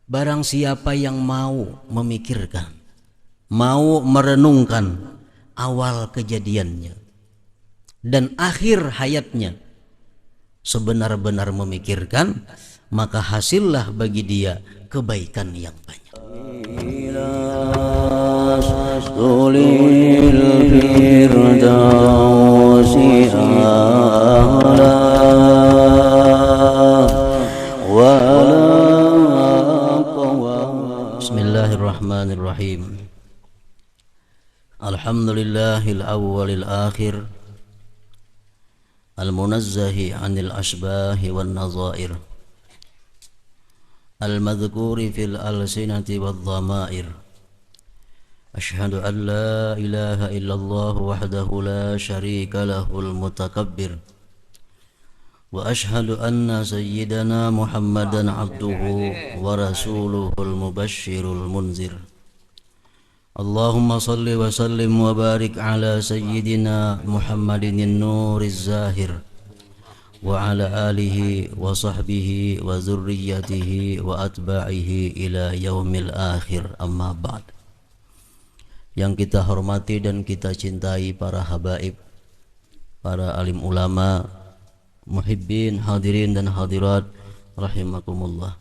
Barang siapa yang mau memikirkan, mau merenungkan awal kejadiannya dan akhir hayatnya, sebenar-benar memikirkan, maka hasillah bagi dia kebaikan yang banyak. Bismillahirrahmanirrahim. Alhamdulillahil awwalil akhir, al-munazzahi 'anil ashbahi wan nazair, al-madhkuri fil alsinati wal dhamair. Ashhadu an la ilaha illallah wahdahu la syarika lahul mutakabbir, wa ashhadu anna sayyidana Muhammadan abduhu wa rasuluhul mubashshirul munzir. Allahumma salli wa sallim wa barik ala sayyidina Muhammadin nuriz zahir wa ala alihi wa sahbihi wa zurriyyatihi wa atba'ihi ila yaumil akhir, amma ba'd. Yang kita hormati dan kita cintai para habaib, para alim ulama, muhibbin, hadirin dan hadirat rahimakumullah.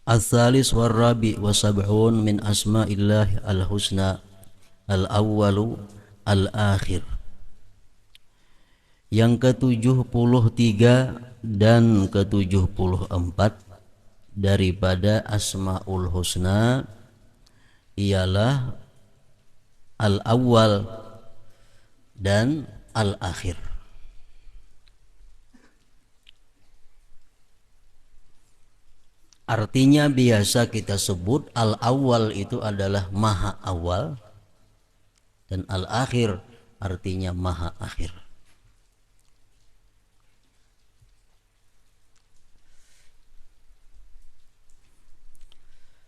Al-thalis wal-rabi wa sab'un min asma'illah al-husna al-awwalu al-akhir. Yang ke-73 dan ke-74 daripada asma'ul husna ialah al-awwal dan al-akhir. Artinya biasa kita sebut al-awwal itu adalah maha awal, dan al-akhir artinya maha akhir.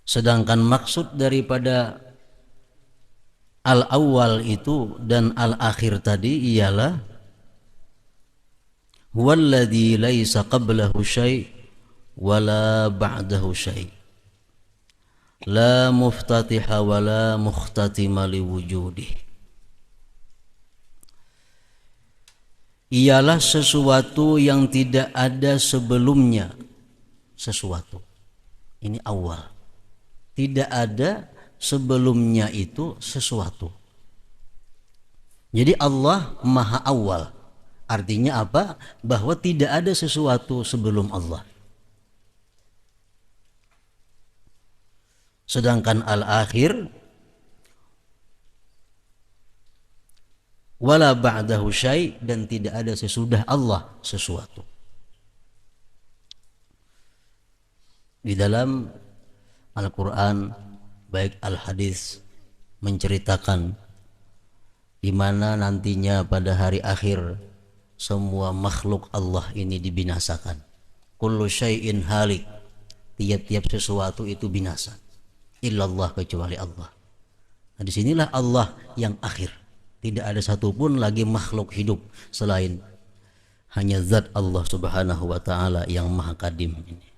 Sedangkan maksud daripada al-awwal itu dan al-akhir tadi ialah huwallazi laisa qablahu syai' wala ba'dahu syai', la muftatiha wala mukhtatima liwujudih. Ialah sesuatu yang tidak ada sebelumnya sesuatu. Ini awal. Tidak ada sebelumnya itu sesuatu. Jadi Allah maha awal. Artinya apa? Bahwa tidak ada sesuatu sebelum Allah. Sedangkan al-akhir wala ba'dahu syai', dan tidak ada sesudah Allah sesuatu. Di dalam Al-Quran baik al-hadis menceritakan di mana nantinya pada hari akhir semua makhluk Allah ini dibinasakan. Kullu syai'in halik, tiap-tiap sesuatu itu binasa, illallah, kecuali Allah. Nah, disinilah Allah yang akhir. Tidak ada satupun lagi makhluk hidup selain hanya zat Allah subhanahu wa ta'ala yang maha kadim ini.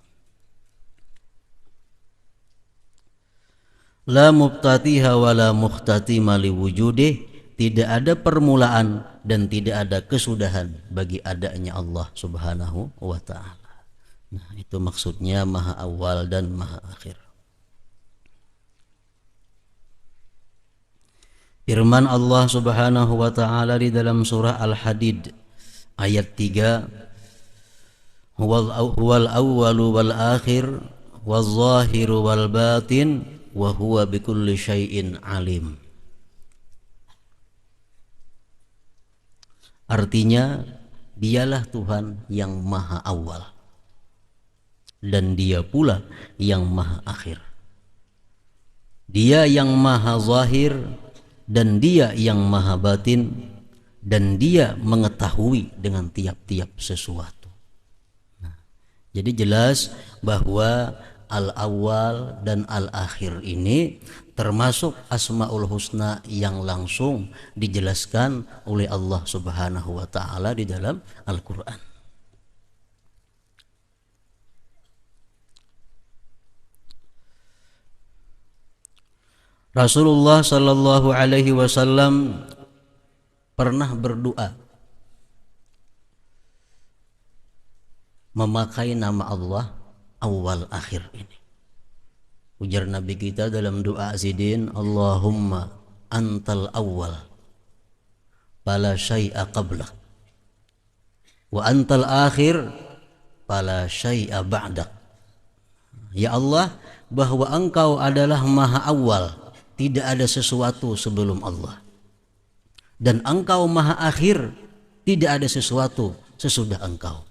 La mubtatiha wa la mukhtatima liwujudih, tidak ada permulaan dan tidak ada kesudahan bagi adanya Allah subhanahu wa ta'ala. Nah, itu maksudnya maha awal dan maha akhir. Firman Allah subhanahu wa ta'ala di dalam surah Al-Hadid ayat 3, huwal awwalu wal akhir wal zahiru wal batin wa huwa bikulli syai'in alim. Artinya dialah Tuhan yang maha awal dan dia pula yang maha akhir. Dia yang maha zahir dan dia yang maha batin, dan dia mengetahui dengan tiap-tiap sesuatu. Nah, jadi jelas bahwa al-awwal dan al-akhir ini termasuk asmaul husna yang langsung dijelaskan oleh Allah subhanahu wa ta'ala di dalam Al-Quran. Rasulullah sallallahu alaihi wasallam pernah berdoa memakai nama Allah awal akhir ini. Ujar Nabi kita dalam doa Zidin, Allahumma antal awal fala syai'a qablak wa antal akhir fala syai'a ba'dak. Ya Allah, bahwa engkau adalah maha awal, tidak ada sesuatu sebelum Allah, dan engkau maha akhir, tidak ada sesuatu sesudah engkau.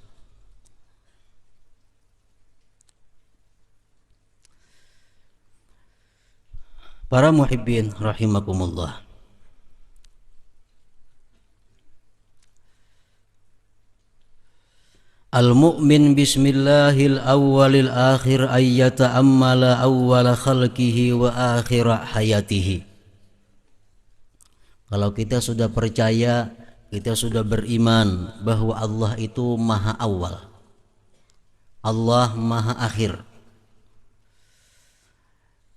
Para muhibbin rahimakumullah, al-mu'min bismillahil awwalil akhir ayyata ammala awwala khalqihi wa akhira hayatihi. Kalau kita sudah percaya, kita sudah beriman bahwa Allah itu maha awal, Allah maha akhir.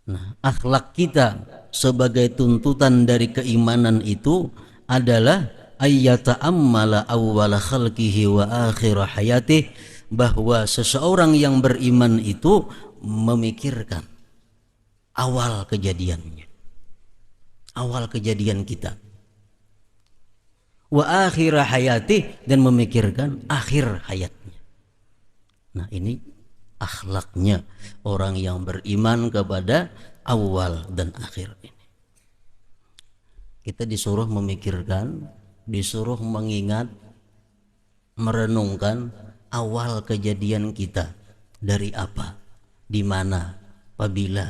Nah, akhlak kita sebagai tuntutan dari keimanan itu adalah ayyata ammala awwala khalqihi wa akhira hayatih, bahwa seseorang yang beriman itu memikirkan awal kejadiannya, awal kejadian kita, wa akhira hayatih, dan memikirkan akhir hayatnya. Nah, ini akhlaknya orang yang beriman kepada awal dan akhir ini. Kita disuruh memikirkan, disuruh mengingat, merenungkan awal kejadian kita, dari apa, di mana, apabila.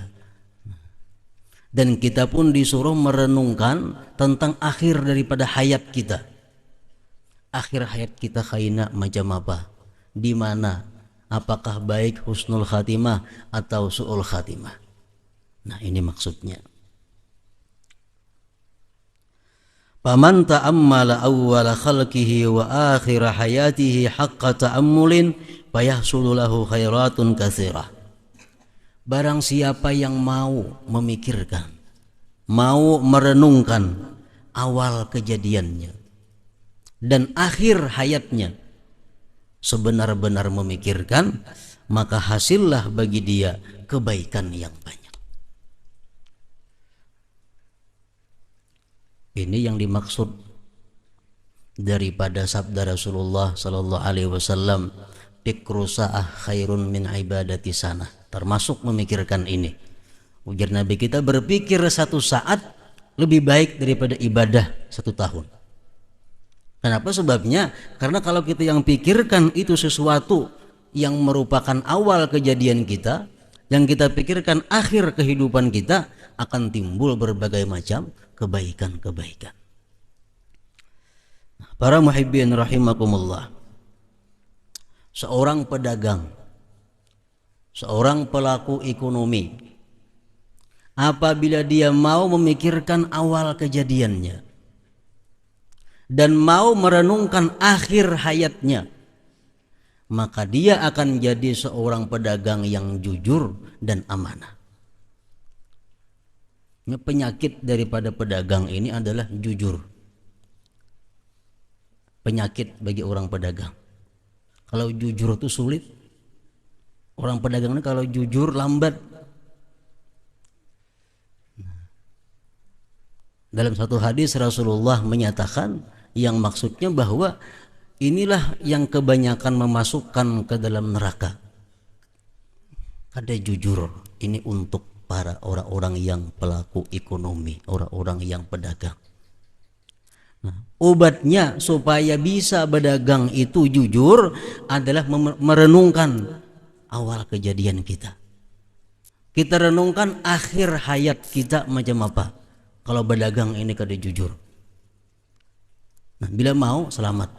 Dan kita pun disuruh merenungkan tentang akhir daripada hayat kita. Akhir hayat kita kaina macam apa, di mana, apakah baik husnul khatimah atau su'ul khatimah. Nah, ini maksudnya. Faman ta'ammala awwala khalqihi wa akhira hayatihi haqqa ta'ammulin fayahsulu lahu khairatun katsirah. Barang siapa yang mau memikirkan, mau merenungkan awal kejadiannya dan akhir hayatnya, sebenar-benar memikirkan, maka hasillah bagi dia kebaikan yang banyak. Ini yang dimaksud daripada sabda Rasulullah sallallahu alaihi wasallam, fikru sa'ah khairun min ibadati sanah. Termasuk memikirkan ini. Ujar Nabi kita, berpikir satu saat lebih baik daripada ibadah 1 tahun. Kenapa sebabnya? Karena kalau kita yang pikirkan itu sesuatu yang merupakan awal kejadian kita, yang kita pikirkan akhir kehidupan kita, akan timbul berbagai macam kebaikan-kebaikan. Para muhibbin rahimakumullah, seorang pedagang, seorang pelaku ekonomi, apabila dia mau memikirkan awal kejadiannya dan mau merenungkan akhir hayatnya, maka dia akan jadi seorang pedagang yang jujur dan amanah. Penyakit daripada pedagang ini adalah jujur. Penyakit bagi orang pedagang. Kalau jujur itu sulit. Orang pedagang ini kalau jujur lambat. Dalam satu hadis Rasulullah menyatakan, yang maksudnya bahwa inilah yang kebanyakan memasukkan ke dalam neraka. Ada jujur, ini untuk para orang-orang yang pelaku ekonomi, orang-orang yang pedagang. Nah, obatnya supaya bisa berdagang itu jujur adalah merenungkan awal kejadian kita. Kita renungkan akhir hayat kita macam apa kalau berdagang ini kada jujur. Nah, bila mau selamat,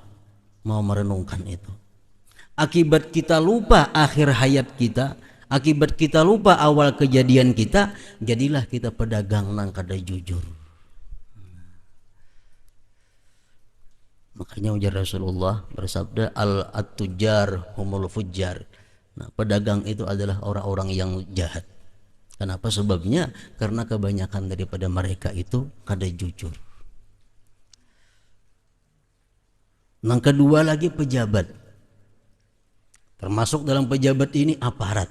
mau merenungkan itu. Akibat kita lupa akhir hayat kita, akibat kita lupa awal kejadian kita, jadilah kita pedagang nang kada jujur. Makanya ujar Rasulullah bersabda, al-at-tujar humul fujjar. Nah, pedagang itu adalah orang-orang yang jahat. Kenapa sebabnya? Karena kebanyakan daripada mereka itu kada jujur. Yang kedua lagi pejabat. Termasuk dalam pejabat ini aparat.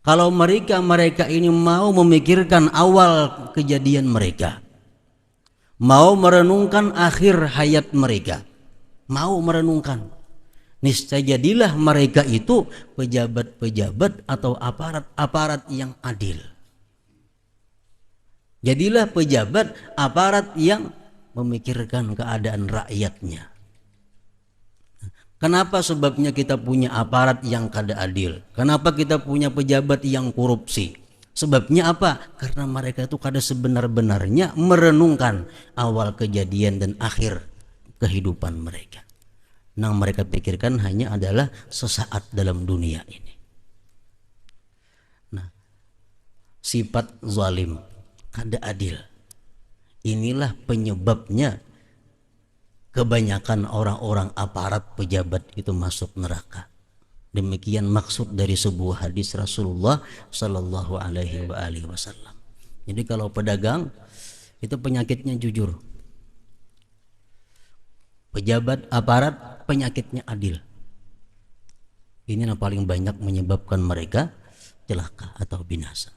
Kalau mereka ini mau memikirkan awal kejadian mereka, mau merenungkan akhir hayat mereka, mau merenungkan, niscaya jadilah mereka itu pejabat-pejabat atau aparat-aparat yang adil. Jadilah pejabat aparat yang memikirkan keadaan rakyatnya. Kenapa sebabnya kita punya aparat yang kada adil? Kenapa kita punya pejabat yang korupsi? Sebabnya apa? Karena mereka itu kada sebenar-benarnya merenungkan awal kejadian dan akhir kehidupan mereka. Yang mereka pikirkan hanya adalah sesaat dalam dunia ini. Nah, sifat zalim, kada adil, inilah penyebabnya kebanyakan orang-orang aparat pejabat itu masuk neraka. Demikian maksud dari sebuah hadis Rasulullah Sallallahu Alaihi Wasallam. Jadi kalau pedagang itu penyakitnya jujur, pejabat aparat penyakitnya adil. Ini yang paling banyak menyebabkan mereka celaka atau binasa.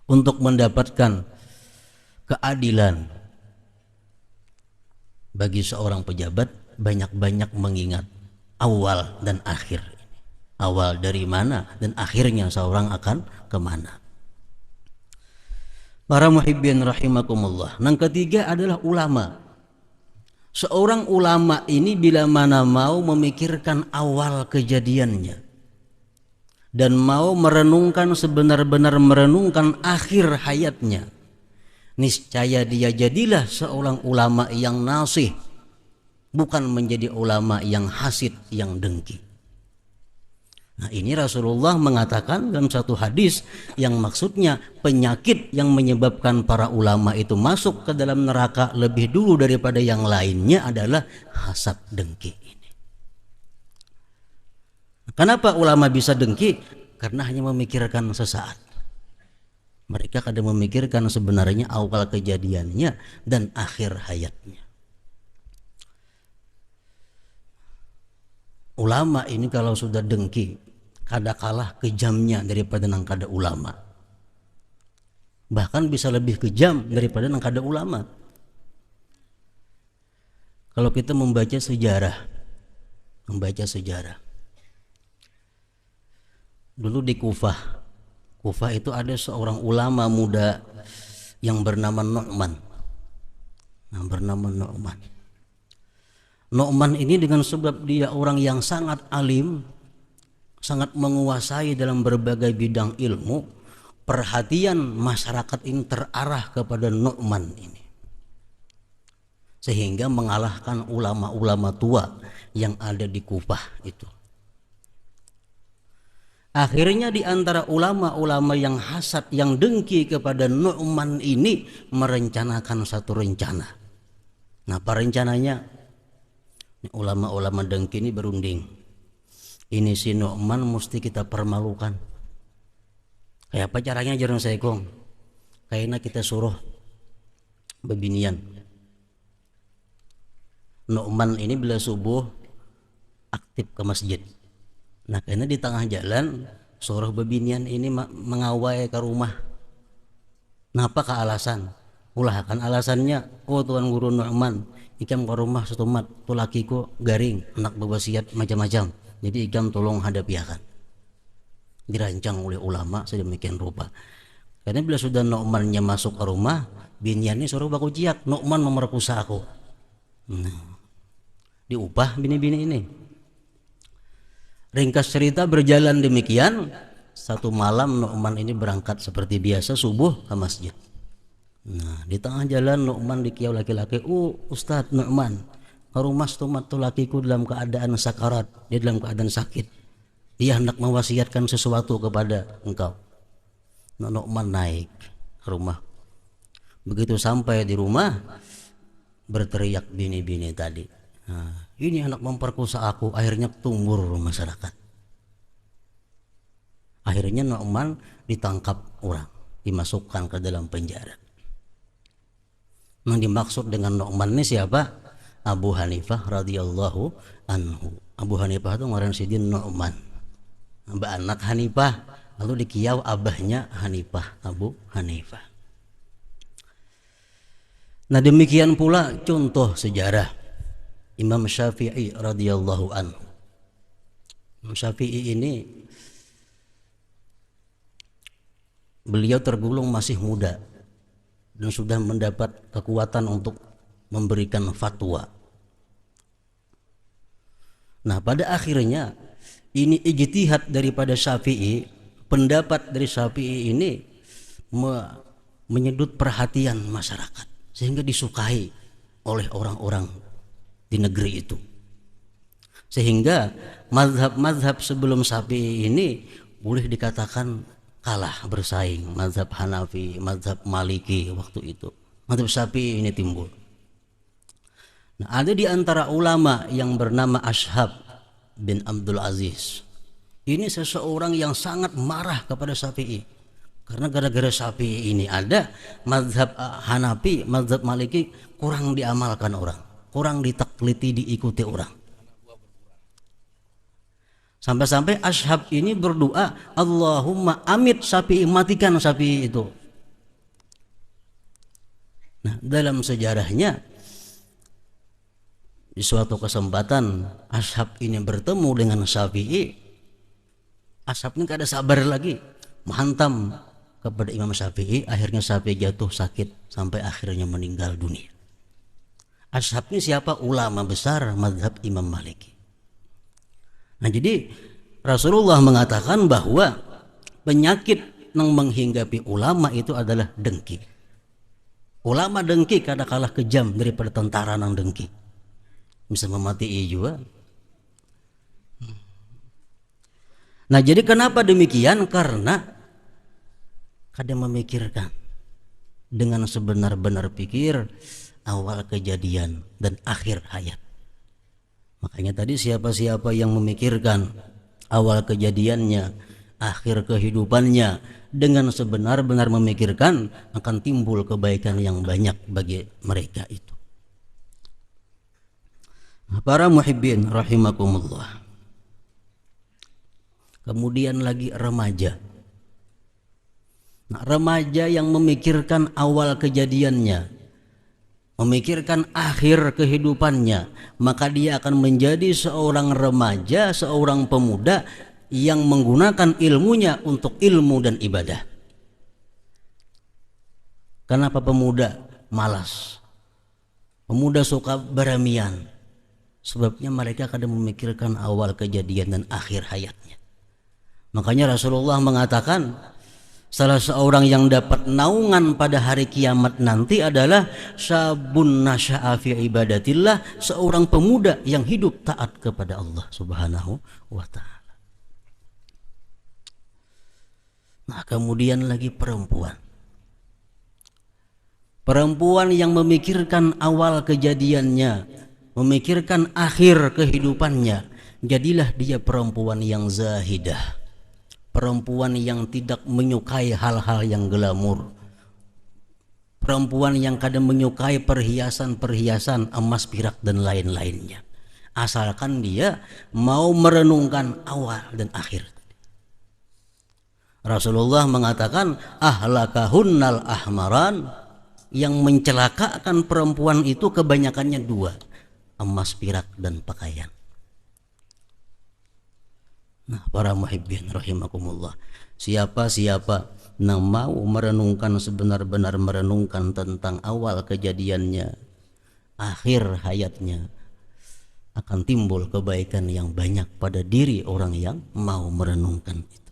Untuk mendapatkan keadilan bagi seorang pejabat, banyak-banyak mengingat awal dan akhir. Awal dari mana dan akhirnya seorang akan kemana. Para muhibbin rahimakumullah. Yang ketiga adalah ulama. Seorang ulama ini bila mana mau memikirkan awal kejadiannya dan mau merenungkan sebenar-benar merenungkan akhir hayatnya, niscaya dia jadilah seorang ulama yang nasih, bukan menjadi ulama yang hasid, yang dengki. Nah, ini Rasulullah mengatakan dalam satu hadis yang maksudnya penyakit yang menyebabkan para ulama itu masuk ke dalam neraka lebih dulu daripada yang lainnya adalah hasad, dengki ini. Kenapa ulama bisa dengki? Karena hanya memikirkan sesaat. Mereka kadang memikirkan sebenarnya awal kejadiannya dan akhir hayatnya. Ulama ini kalau sudah dengki, kada kalah kejamnya daripada nang kada ulama. Bahkan bisa lebih kejam daripada nang kada ulama. Kalau kita membaca sejarah, dulu di Kufah itu ada seorang ulama muda yang bernama Nu'man. Nu'man ini dengan sebab dia orang yang sangat alim, sangat menguasai dalam berbagai bidang ilmu, perhatian masyarakat ini terarah kepada Nu'man ini, sehingga mengalahkan ulama-ulama tua yang ada di Kufah itu. Akhirnya di antara ulama-ulama yang hasad, yang dengki kepada Nu'man ini merencanakan satu rencana. Nah, apa rencananya? Ulama-ulama dengki ini berunding. Ini si Nu'man mesti kita permalukan. Kayak apa caranya jarang saya kong? Kayaknya kita suruh bebinian. Nu'man ini bila subuh aktif ke masjid. Nah, karena di tengah jalan suruh bebinian ini mengawai ke rumah. Napa ke alasan? Ulah kan alasannya, oh Tuan Guru Nu'man, ikam ke rumah setumat, tu lakiku garing, anak berwasiat macam-macam. Jadi ikam tolong hadapi akan. Dirancang oleh ulama sedemikian rupa. Karena bila sudah Nu'mannya masuk ke rumah, biniannya suruh baku ciak, Nu'man memerkosa aku. Nah, diubah bini-bini ini. Ringkas cerita berjalan demikian, satu malam Nu'man ini berangkat seperti biasa subuh ke masjid. Nah, di tengah jalan Nu'man dikiau laki-laki, Ustadz Nu'man, ke rumah setumat tu lakiku dalam keadaan sakarat, dia dalam keadaan sakit. Dia hendak mewasiatkan sesuatu kepada engkau. Nu'man naik ke rumah. Begitu sampai di rumah, berteriak bini-bini tadi. Nah, ini anak memperkosa aku, akhirnya tumbur masyarakat. Akhirnya Nu'man ditangkap orang, dimasukkan ke dalam penjara. Yang dimaksud dengan Nu'man ini siapa? Abu Hanifah radhiyallahu anhu. Abu Hanifah itu ngaran sidin Nu'man, abah anak Hanifah, lalu dikiyau abahnya Hanifah, Abu Hanifah. Nah demikian pula contoh sejarah Imam Syafi'i radhiyallahu anhu. Imam Syafi'i ini beliau tergolong masih muda dan sudah mendapat kekuatan untuk memberikan fatwa. Nah pada akhirnya ini ijtihad daripada Syafi'i, pendapat dari Syafi'i ini menyedot perhatian masyarakat sehingga disukai oleh orang-orang di negeri itu. Sehingga mazhab-mazhab sebelum Syafi'i ini boleh dikatakan kalah bersaing, mazhab Hanafi, mazhab Maliki waktu itu. Mazhab Syafi'i ini timbul. Nah, ada di antara ulama yang bernama Ashhab bin Abdul Aziz. Ini seseorang yang sangat marah kepada Syafi'i. Karena gara-gara Syafi'i ini ada, mazhab Hanafi, mazhab Maliki kurang diamalkan orang, kurang ditakliti, diikuti orang. Sampai-sampai Ashhab ini berdoa, Allahumma amit Syafi'i, matikan Syafi'i itu. Nah, dalam sejarahnya di suatu kesempatan Ashhab ini bertemu dengan Syafi'i. Ashhab ini gak ada sabar lagi, menghantam kepada Imam Syafi'i. Akhirnya Syafi'i jatuh sakit sampai akhirnya meninggal dunia. Ashhab ini siapa? Ulama besar mazhab Imam Maliki. Nah jadi Rasulullah mengatakan bahwa penyakit yang menghinggapi ulama itu adalah dengki. Ulama dengki kadang kalah kejam daripada tentara nang dengki, bisa mematii juga. Nah jadi kenapa demikian? Karena kadang memikirkan dengan sebenar-benar pikir awal kejadian dan akhir hayat. Makanya tadi siapa-siapa yang memikirkan awal kejadiannya, akhir kehidupannya dengan sebenar-benar memikirkan, akan timbul kebaikan yang banyak bagi mereka itu. Para muhibbin rahimakumullah. Kemudian lagi remaja. Nah, remaja yang memikirkan awal kejadiannya, memikirkan akhir kehidupannya, maka dia akan menjadi seorang remaja, seorang pemuda yang menggunakan ilmunya untuk ilmu dan ibadah. Kenapa pemuda malas? Pemuda suka beramian. Sebabnya mereka kadang memikirkan awal kejadian dan akhir hayatnya. Makanya Rasulullah mengatakan, salah seorang yang dapat naungan pada hari kiamat nanti adalah syabun nasya'a fi ibadatillah, seorang pemuda yang hidup taat kepada Allah Subhanahu wa ta'ala. Nah, kemudian lagi perempuan. Perempuan yang memikirkan awal kejadiannya, memikirkan akhir kehidupannya, jadilah dia perempuan yang zahidah. Perempuan yang tidak menyukai hal-hal yang glamur. Perempuan yang kadang menyukai perhiasan-perhiasan emas, perak dan lain-lainnya. Asalkan dia mau merenungkan awal dan akhir. Rasulullah mengatakan ahlakahunnal ahmaran, yang mencelakakan perempuan itu kebanyakannya dua, emas, perak dan pakaian. Nah, para muhibbin rahimakumullah, siapa-siapa yang mau merenungkan, sebenar-benar merenungkan tentang awal kejadiannya, akhir hayatnya, akan timbul kebaikan yang banyak pada diri orang yang mau merenungkan itu.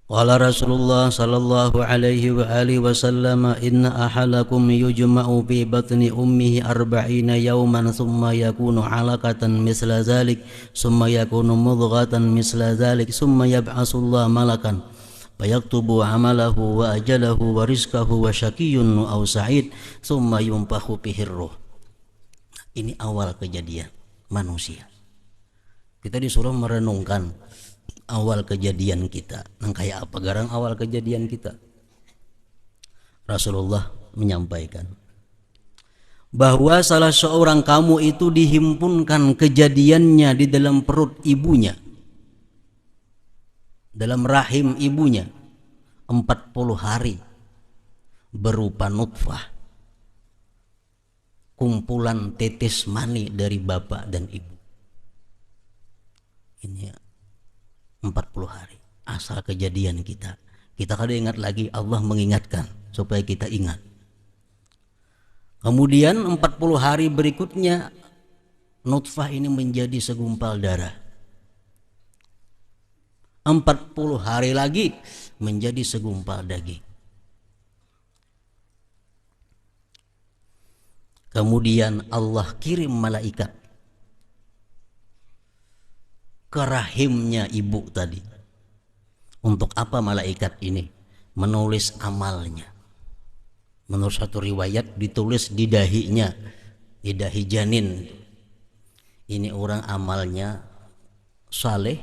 Qala Rasulullah sallallahu alaihi wa alihi wasallam, inna ahalakum yujma'u fi batni ummihi 40 yawman thumma yakunu 'alaqatan misla dhalik thumma yakunu mudghatan misla dhalik thumma yab'atsullahu malakan fayaktubu 'amalahu wa ajalahu wa rizqahu wa syaqiyyun aw sa'id thumma yunfakhu fihi ruh. Ini awal kejadian. manusia. Kita disuruh merenungkan awal kejadian kita. Nang kayak apa garang awal kejadian kita? Rasulullah menyampaikan bahwa salah seorang kamu itu dihimpunkan kejadiannya di dalam perut ibunya, dalam rahim ibunya 40 hari berupa nutfah, kumpulan tetes mani dari bapak dan ibu. Ini 40 hari asal kejadian kita. Kita kada ingat lagi, Allah mengingatkan supaya kita ingat. Kemudian 40 hari berikutnya nutfah ini menjadi segumpal darah. 40 hari lagi menjadi segumpal daging. Kemudian Allah kirim malaikat ke rahimnya ibu tadi. Untuk apa malaikat ini? Menulis amalnya. Menurut satu riwayat ditulis di dahinya, di dahi janin. Ini orang amalnya saleh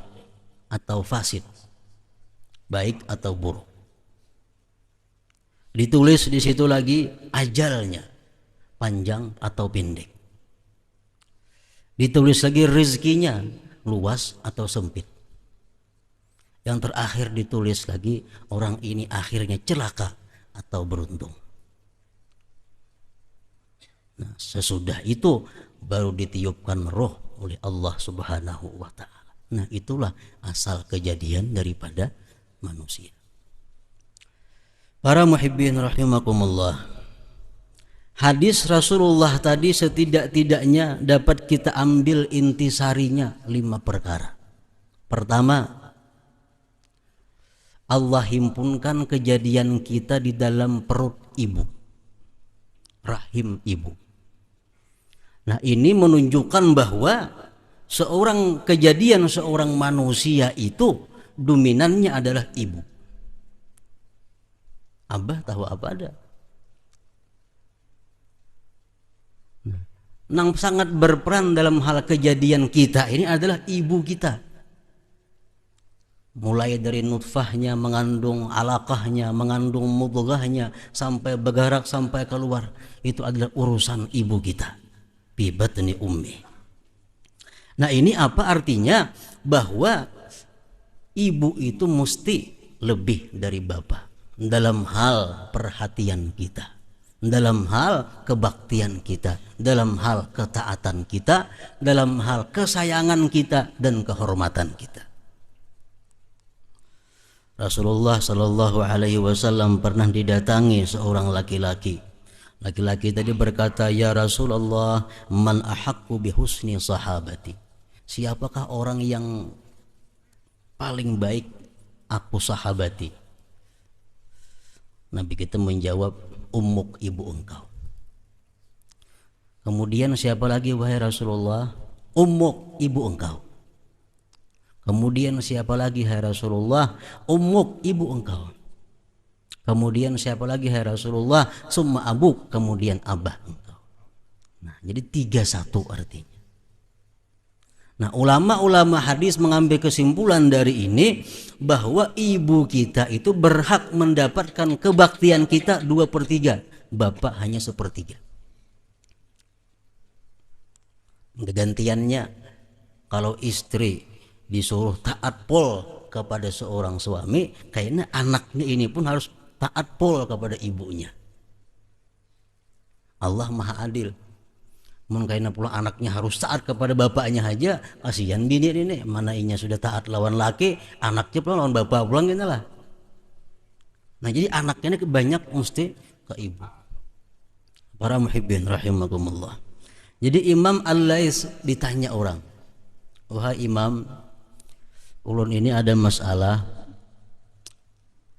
atau fasid, baik atau buruk. Ditulis di situ lagi ajalnya, panjang atau pendek. Ditulis lagi rezekinya, luas atau sempit. Yang terakhir ditulis lagi orang ini akhirnya celaka atau beruntung. Nah, sesudah itu baru ditiupkan roh oleh Allah Subhanahu wa ta'ala. Nah, itulah asal kejadian daripada manusia. Para muhibbin rahimakumullah, hadis Rasulullah tadi setidak-tidaknya dapat kita ambil intisarinya 5 perkara. Pertama, Allah himpunkan kejadian kita di dalam perut ibu, rahim ibu. Nah, ini menunjukkan bahwa kejadian seorang manusia itu dominannya adalah ibu. Abah tahu apa ada? Yang sangat berperan dalam hal kejadian kita ini adalah ibu kita. Mulai dari nutfahnya, mengandung alaqahnya, mengandung mudghahnya, sampai bergerak sampai keluar, itu adalah urusan ibu kita. Bi batni ummi. Nah, ini apa artinya? Bahwa ibu itu mesti lebih dari bapak dalam hal perhatian kita, dalam hal kebaktian kita, dalam hal ketaatan kita, dalam hal kesayangan kita dan kehormatan kita. Rasulullah Shallallahu Alaihi Wasallam pernah didatangi seorang laki-laki. Laki-laki tadi berkata, ya Rasulullah, man ahaqqu bihusni sahabati. Siapakah orang yang paling baik aku sahabati? Nabi kita menjawab, ummuk, ibu engkau. Kemudian siapa lagi wahai Rasulullah? Ummuk, ibu engkau. Kemudian siapa lagi hai Rasulullah? Ummuk, ibu engkau. Kemudian siapa lagi hai Rasulullah? Summa abuk, kemudian abah engkau. Nah, jadi 3-1 artinya. Nah, ulama-ulama hadis mengambil kesimpulan dari ini bahwa ibu kita itu berhak mendapatkan kebaktian kita 2/3, bapak hanya 1/3. Gantiannya, kalau istri disuruh taat pol kepada seorang suami, kayaknya anaknya ini pun harus taat pol kepada ibunya. Allah maha adil. Mun kayaknya pula anaknya harus taat kepada bapaknya aja, kasihan bini ini, mana inya sudah taat lawan laki, anaknya pula lawan bapak pulang gitu lah. Nah, jadi anaknya ini banyak mesti ke ibu. Para muhibbin rahimakumullah. Jadi Imam Al-Lais ditanya orang, wahai Imam, ulun ini ada masalah,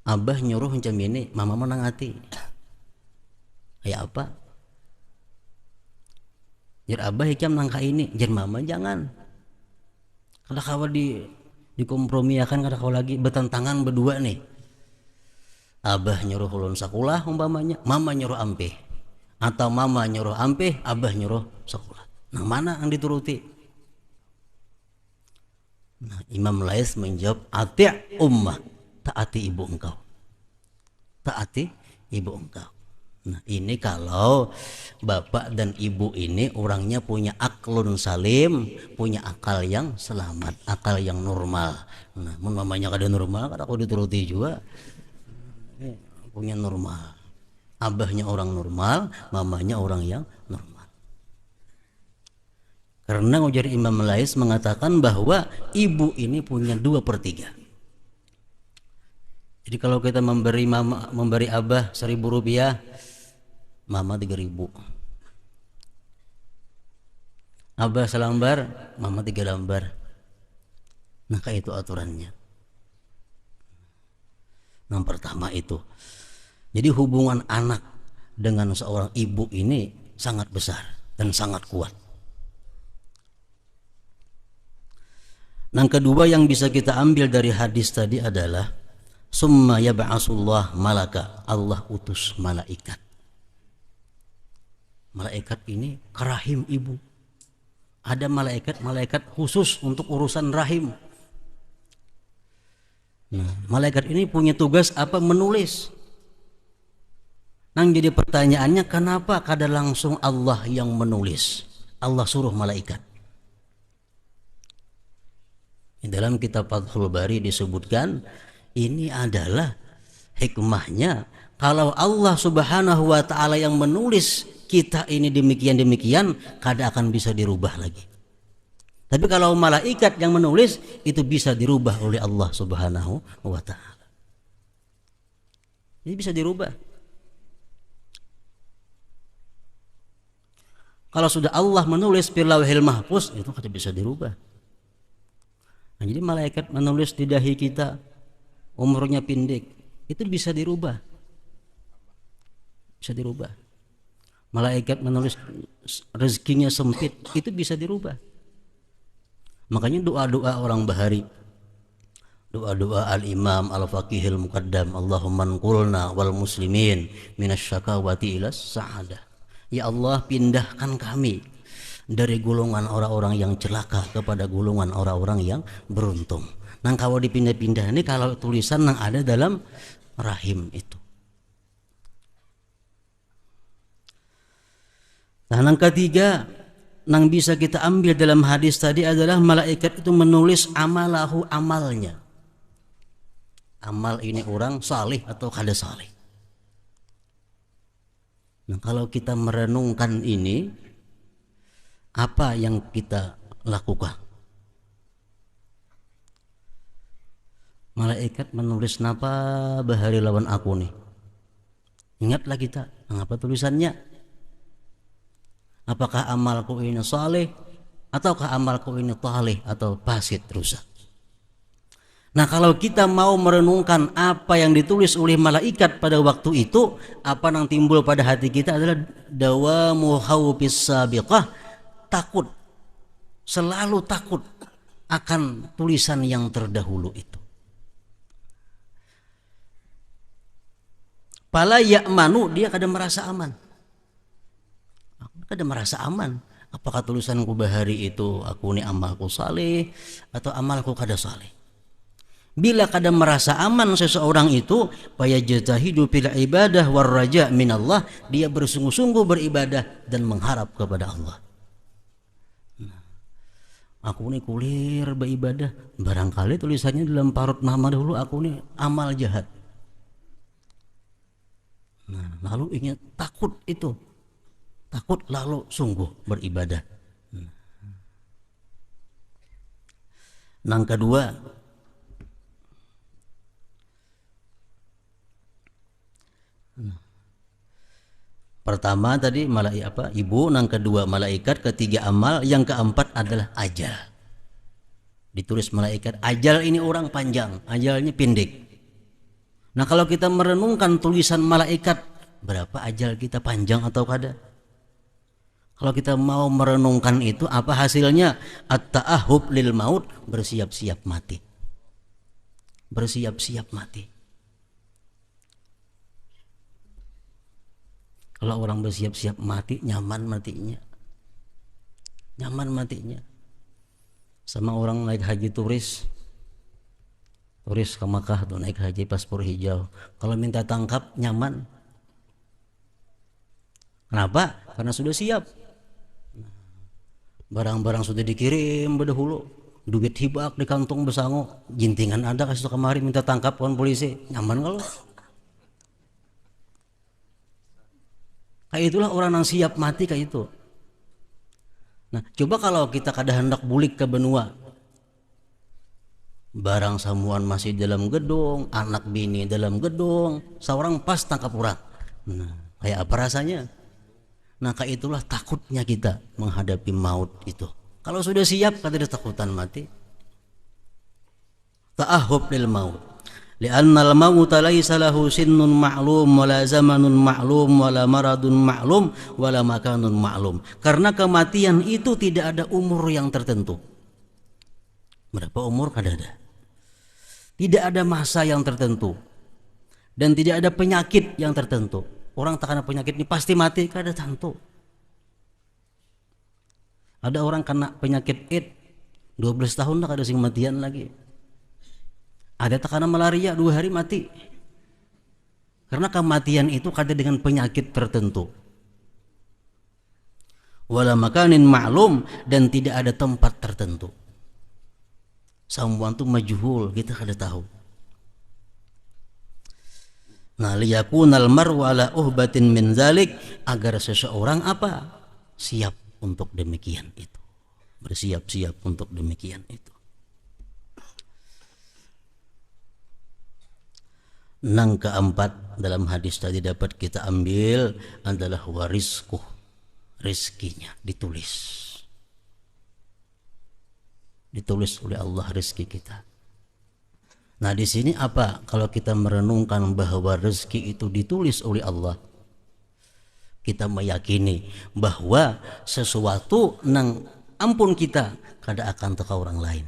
abah nyuruh macam ini, mama menang hati. Kayak apa? Jar abah hikam nangka ini, jar mama jangan. Kada kawa dikompromiakan, kada kawa lagi bertentangan berdua nih. Abah nyuruh ulun sakulah umpamanya, mama nyuruh ampeh. Atau mama nyuruh ampeh, abah nyuruh sakulah. Nah, mana yang dituruti? Nah, Imam Lais menjawab, ati' ummah, taati ibu engkau. Taati ibu engkau. Nah, ini kalau bapak dan ibu ini orangnya punya aklun salim, punya akal yang selamat, akal yang normal. Nah, mamanya kada normal, kada aku dituruti juga. Punya normal. Abahnya orang normal, mamanya orang yang normal. Karena ujar Imam Lais mengatakan bahwa ibu ini punya 2/3. Jadi kalau kita memberi abah 1.000 rupiah, mama 3.000. Abah selambar, mama 3 lembar. Nah, kayak itu aturannya. Yang pertama itu. Jadi hubungan anak dengan seorang ibu ini sangat besar dan sangat kuat. Yang kedua yang bisa kita ambil dari hadis tadi adalah summa yab'asullah malaka, Allah utus malaikat. Malaikat ini ke rahim ibu. Ada malaikat khusus untuk urusan rahim. Nah, malaikat ini punya tugas apa? Menulis. Nang jadi pertanyaannya, kenapa kada langsung Allah yang menulis? Allah suruh malaikat. Di dalam kitab Fathul Bari disebutkan, ini adalah hikmahnya. Kalau Allah Subhanahu wa ta'ala yang menulis kita ini demikian-demikian, kada akan bisa dirubah lagi. Tapi kalau malaikat yang menulis, itu bisa dirubah oleh Allah Subhanahu wa ta'ala. Ini bisa dirubah. Kalau sudah Allah menulis fil lauhil mahfuz, itu kada bisa dirubah. Nah, jadi malaikat menulis di dahi kita umurnya pendek, itu bisa dirubah. Bisa dirubah. Malaikat menulis rezekinya sempit, itu bisa dirubah. Makanya doa-doa orang bahari, doa-doa al-imam al-faqihil muqaddam, Allahumma nqulna wal muslimin minasyakawati ilas sa'adah. Ya Allah, pindahkan kami dari golongan orang-orang yang celaka kepada golongan orang-orang yang beruntung. Nah, kalau dipindah-pindah ini kalau tulisan yang ada dalam rahim itu. Nah, yang ketiga yang bisa kita ambil dalam hadis tadi adalah malaikat itu menulis amalahu, amalnya. Amal ini orang salih atau kada salih. Nah, kalau kita merenungkan ini, apa yang kita lakukan? Malaikat menulis napa bahari lawan aku nih. Ingatlah kita, mengapa tulisannya? Apakah amalku ini saleh ataukah amalku ini talih atau fasid, rusak? Nah, kalau kita mau merenungkan apa yang ditulis oleh malaikat pada waktu itu, apa yang timbul pada hati kita adalah dawamu khawfis sabiqah, takut, selalu takut akan tulisan yang terdahulu itu. Pala ya'manu, dia kada merasa aman. Kada merasa aman. Apakah tulisanku bahari itu aku ini amalku saleh atau amalku kada saleh? Bila kada merasa aman seseorang itu, fayajtahidu fil ibadah war raja minallah, dia bersungguh-sungguh beribadah dan mengharap kepada Allah. Aku ini kulir beribadah, barangkali tulisannya dalam parut mama dahulu aku ini amal jahat. Nah, lalu ingat, takut itu. Takut lalu sungguh beribadah. Yang kedua, pertama tadi malaikat ibu, yang kedua malaikat, ketiga amal, yang keempat adalah ajal. Ditulis malaikat, ajal ini orang panjang, ajalnya pendek. Nah, kalau kita merenungkan tulisan malaikat, berapa ajal kita, panjang atau kada? Kalau kita mau merenungkan itu, apa hasilnya? At-ta'ahub lil maut, bersiap-siap mati. Bersiap-siap mati. Kalau orang bersiap-siap mati, nyaman matinya. Nyaman matinya. sama orang naik haji turis ke Makkah tuh naik haji paspor hijau, kalau minta tangkap nyaman. Kenapa? Karena sudah siap, barang-barang sudah dikirim berdahulu, duit hibak di kantong besango, jintingan ada kasih kemari minta tangkap kawan polisi, nyaman kalau. Kayak itulah orang yang siap mati kayak itu. Nah, coba kalau kita kada hendak bulik ke benua, barang samuan masih dalam gedung, anak bini dalam gedung, seorang pas tangkap orang. Nah, kayak apa rasanya? Nah, kayak itulah takutnya kita menghadapi maut itu. Kalau sudah siap, kada ada takutan mati. Ta'ahub lil maut. Li'anna al-mauta laysa lahu sinnun ma'lum wala zamanun ma'lum wala maradun ma'lum wala makanun ma'lum. Karena kematian itu tidak ada umur yang tertentu. Berapa umur kada ada. Tidak ada masa yang tertentu. Dan tidak ada penyakit yang tertentu. Orang tak kena penyakit ini pasti mati, kada tentu. Ada orang kena penyakit AIDS 12 tahun dah kada sing matian lagi. Ada terkena malaria 2 hari mati. Karena kematian itu kada dengan penyakit tertentu. Wala makanin ma'lum, dan tidak ada tempat tertentu. Samuan itu majhul, kita kada tahu. Nah, liyakunal mar'u ala uhbatin min zalik, agar seseorang apa? Siap untuk demikian itu. Bersiap-siap untuk demikian itu. Nang keempat dalam hadis tadi dapat kita ambil adalah warizku, rizkinya ditulis oleh Allah rezeki kita. Nah, di sini apa? Kalau kita merenungkan bahwa rezeki itu ditulis oleh Allah, kita meyakini bahwa sesuatu nang ampun kita kada akan teka orang lain.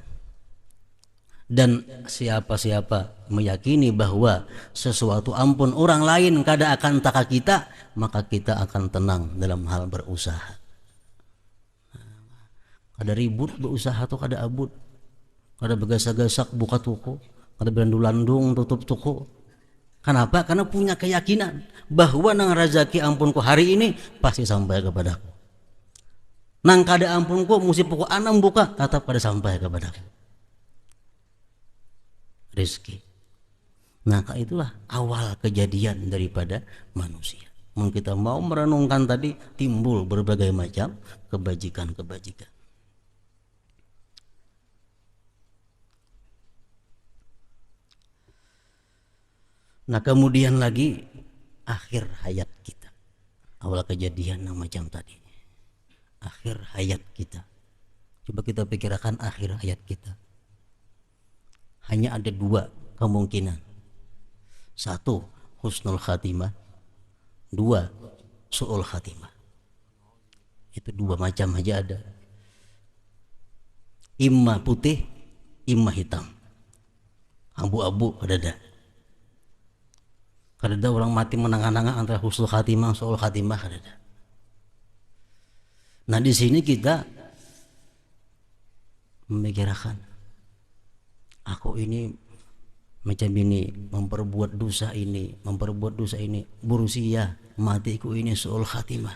Dan siapa-siapa meyakini bahwa sesuatu ampun orang lain kada akan taka kita, maka kita akan tenang dalam hal berusaha. Kada ribut berusaha tuh kada abut, kada begasak-gasak buka toko, kada belandung-landung tutup toko. Kenapa? Karena punya keyakinan bahwa nang rezeki ampunku hari ini pasti sampai kepadaku. Nang kada ampunku mesti pukul 6 buka tetap kada sampai kepadaku rezeki. Nah, itulah awal kejadian daripada manusia. Mungkin kita mau merenungkan tadi, timbul berbagai macam kebajikan-kebajikan. Nah, kemudian lagi akhir hayat kita. Awal kejadian yang macam tadi. Akhir hayat kita. Coba kita pikirkan akhir hayat kita. Hanya ada 2 kemungkinan. 1, husnul khatimah. 2, su'ul khatimah. Itu 2 macam aja ada. Imma putih, imma hitam. Abu-abu ada. Kada orang mati menangan-nangan antara husnul khatimah, su'ul khatimah ada. Nah, di sini kita memikirkan, aku ini macam ini, memperbuat dosa ini, berusia matiku ini su'ul khatimah.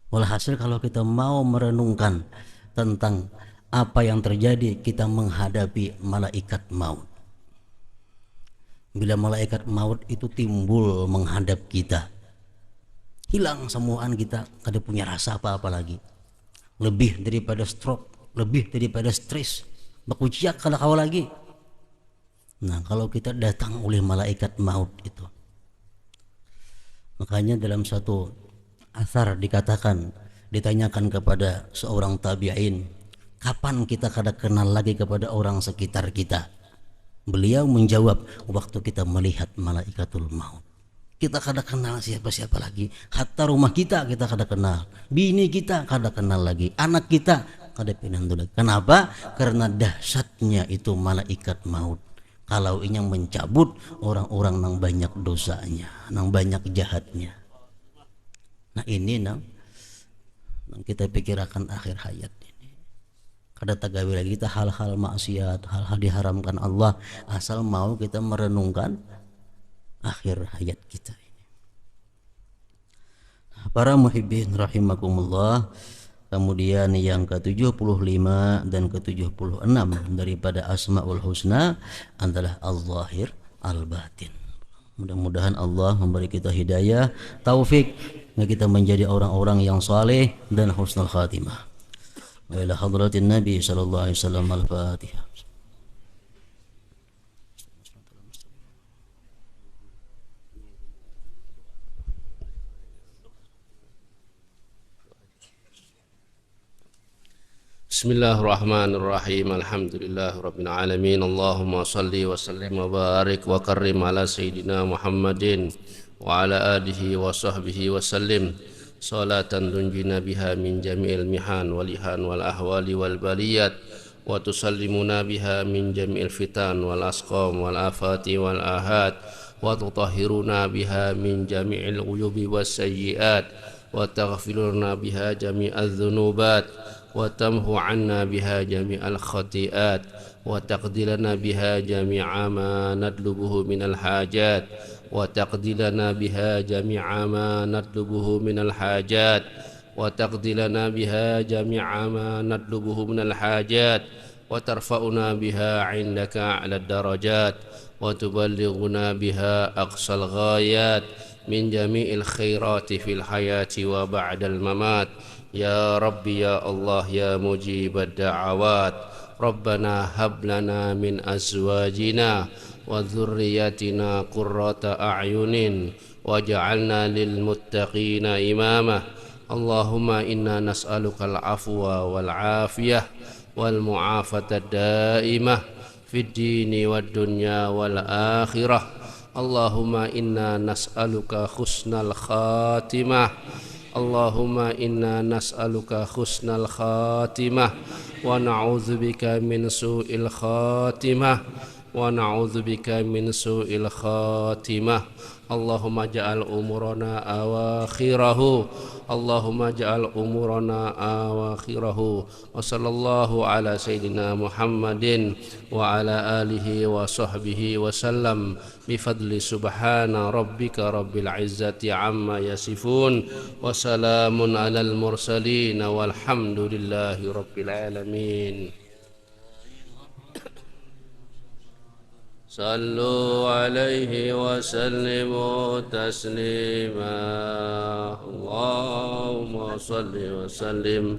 Walhasil kalau kita mau merenungkan tentang apa yang terjadi, kita menghadapi malaikat maut. Bila malaikat maut itu timbul menghadap kita, hilang semuaan kita, kada punya rasa apa-apa lagi. Lebih daripada stroke, lebih daripada stres, bakuciak kalau kau lagi. Nah, kalau kita datang oleh malaikat maut itu, makanya dalam satu asar dikatakan, ditanyakan kepada seorang tabi'in, kapan kita kada kenal lagi kepada orang sekitar kita? Beliau menjawab, waktu kita melihat malaikatul maut. Kita kada kenal siapa-siapa lagi. Hatta rumah kita kada kenal, bini kita kada kenal lagi, anak kita kada pinandu lagi. Kenapa? Karena dahsyatnya itu malaikat maut. Kalau inyang mencabut orang-orang nang banyak dosanya, nang banyak jahatnya. Nah, ini nang kita pikirkan akhir hayat ini. Kada tagawi lagi kita hal-hal maksiat, hal-hal diharamkan Allah, asal mau kita merenungkan akhir hayat kita ini. Para muhibbin rahimakumullah, kemudian yang ke-75 dan ke-76 daripada Asmaul Husna adalah Al-Zahir Al-Batin. Mudah-mudahan Allah memberi kita hidayah, taufik, kita menjadi orang-orang yang saleh dan husnul khatimah. Wa ila hadratin Nabi sallallahu alaihi wasallam. Al-Fatihah. Bismillahirrahmanirrahim. Alhamdulillahirabbil alamin. Allahumma shalli wa sallim wa barik wa karrim ala sayidina Muhammadin wa ala alihi wa sahbihi wa sallim salatan tunjina biha min jami'il mihan wal ihan wal ahwali wal baliyat wa tusallimuna biha min jami'il fitan wal asqam wal afati wal ahad wa tutahhiruna biha min jami'il uyubi was sayyiat wa taghfiruna biha jami'adz dzunubat wa tamhu 'anna biha jami'al khati'at wa taqdilana biha jami'a ma nadlubuhu minal hajat wa taqdilana biha jami'a ma nadlubuhu minal hajat wa taqdilana biha jami'a ma nadlubuhu minal hajat wa tarfa'una biha 'indaka 'alad darajat wa tuballighuna biha aqsal ghayat min jami'il khairati fil hayati wa ba'dal mamat. Ya Rabbi ya Allah ya mujibad da'awat. Rabbana hab lana min azwajina wa dhurriyyatina qurrata a'yunin waj'alna lil muttaqina imama. Allahumma inna nas'aluka al-afwa wal afiyah wal mu'afata daimah fid dini wad dunya wal akhirah. Allahumma inna nas'aluka husnal khatimah. Allahumma inna nas'aluka husnal khatimah wa na'udzubika min su'il khatimah wa na'udzubika min su'il khatimah. Allahumma ja'al umurana awakhirahu. Allahumma ja'al umurana awakhirahu. Wa sallallahu ala sayyidina Muhammadin wa ala alihi wa sahbihi wa sallam bifadli subhana rabbika rabbil izzati amma yasifun wa salamun alal mursalin walhamdulillahi rabbil alamin. Sallu alaihi wa sallimu taslima. Allahumma salli wa sallim